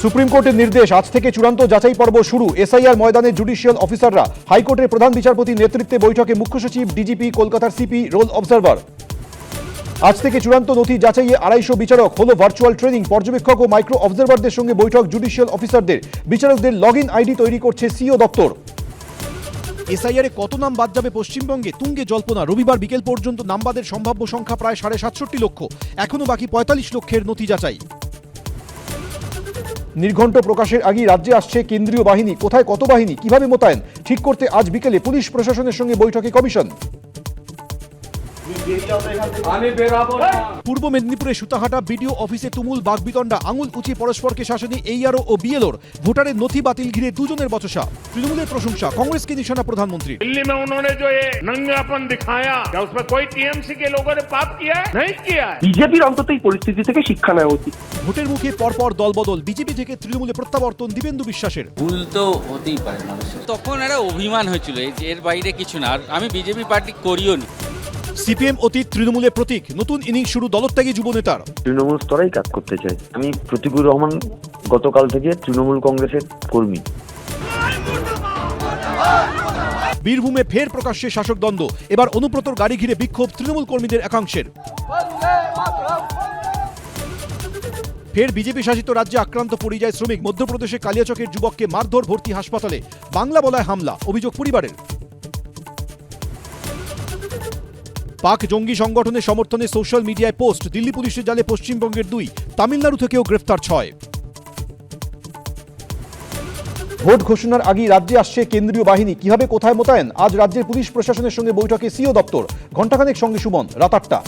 Supreme কোর্টের নির্দেশ, আজ থেকে চূড়ান্ত যাচাই পর্ব শুরু। এসআইআর ময়দানে জুডিশিয়াল অফিসাররা। হাইকোর্টের প্রধান বিচারপতির নেতৃত্বে বৈঠকে মুখ্য সচিব, ডিজিপি, কলকাতার সিপি, রোল অবজারভার। আজ থেকে চূড়ান্ত নথি যাচাইয়ে 250 বিচারক। হলো ভার্চুয়াল ট্রেনিং। পর্যবেক্ষক ও মাইক্রো অবজারভারদের সঙ্গে বৈঠক জুডিশিয়াল অফিসারদের। বিচারকদের লগইন আইডি তৈরি করছে সিও দপ্তর। এসআইআরে কত নাম বাদ যাবে পশ্চিমবঙ্গে? তুঙ্গে জল্পনা। রবিবার বিকেল পর্যন্ত নামবাদের সম্ভাব্য সংখ্যা প্রায় 67.5 লক্ষ। এখনো বাকি 45 লক্ষের নথি যাচাই। নির্ঘণ্ট প্রকাশের আগেই রাজ্যে আসছে কেন্দ্রীয় বাহিনী। কোথায় কত বাহিনী, কিভাবে মোতায়েন ঠিক করতে আজ বিকেলে পুলিশ প্রশাসনের সঙ্গে বৈঠকে কমিশন। পূর্ব মেদিনীপুরে সুতাহাটা বিডিও অফিসে তুমুল বাগবিতণ্ডা। আঙুল উঁচিয়ে পরস্পরকে শাসনে এইআরও ও বিএলওর। ভোটারের নথি বাতিল ঘিরে দুজনের বচসা। তৃণমূলের প্রশংসা, কংগ্রেসকে নিশানা প্রধানমন্ত্রী। दिल्ली में उन्होंने जो ये नंगापन दिखाया, क्या उसमें कोई टीएमसी के लोगों ने पाप किया है? नहीं किया है। বিজেপির অন্তত এই পরিস্থিতি থেকে শিক্ষা নেওয়া উচিত। ভোটের মুখে পরপর দলবদল। বিজেপি থেকে তৃণমূলে প্রত্যাবর্তন দিবেন্দু বিশ্বাসের। ভুল তো হতেই পারে মানুষের, তখন একটা অভিমান হয়েছিল, এর বাইরে কিছু না। আর আমি বিজেপি পার্টি করিও নি। সিপিএম অতীত তৃণমূলের প্রতীক। নতুন ইনিংস শুরু দলত্যাগী যুব নেতার। তৃণমূল স্তরেই কাজ করতে চাই। আমি প্রতিকুর রহমান, গতকাল থেকে তৃণমূল কংগ্রেসের কর্মী। বীরভূমে ফের প্রকাশ্যে শাসক দ্বন্দ্ব। এবার অনুব্রতর গাড়ি ঘিরে বিক্ষোভ তৃণমূল কর্মীদের একাংশের। ফের বিজেপি শাসিত রাজ্যে আক্রান্ত পরিযায়ী শ্রমিক। মধ্যপ্রদেশে কালিয়াচকের যুবককে মারধর, ভর্তি হাসপাতালে। বাংলা বলায় হামলা, অভিযোগ পরিবারের। পাক জঙ্গি সংগঠনের সমর্থনে সোশ্যাল মিডিয়ায় পোস্ট। দিল্লি পুলিশের জালে পশ্চিমবঙ্গের 2, তামিলনাড়ু থেকেও গ্রেফতার 6। ভোট ঘোষণার আগেই রাজ্যে আসছে কেন্দ্রীয় বাহিনী। কিভাবে কোথায় মোতায়েন আজ রাজ্যের পুলিশ প্রশাসনের সঙ্গে বৈঠকে সিও দপ্তর। ঘণ্টাখানেক সঙ্গে সুমন, রাত 8টা।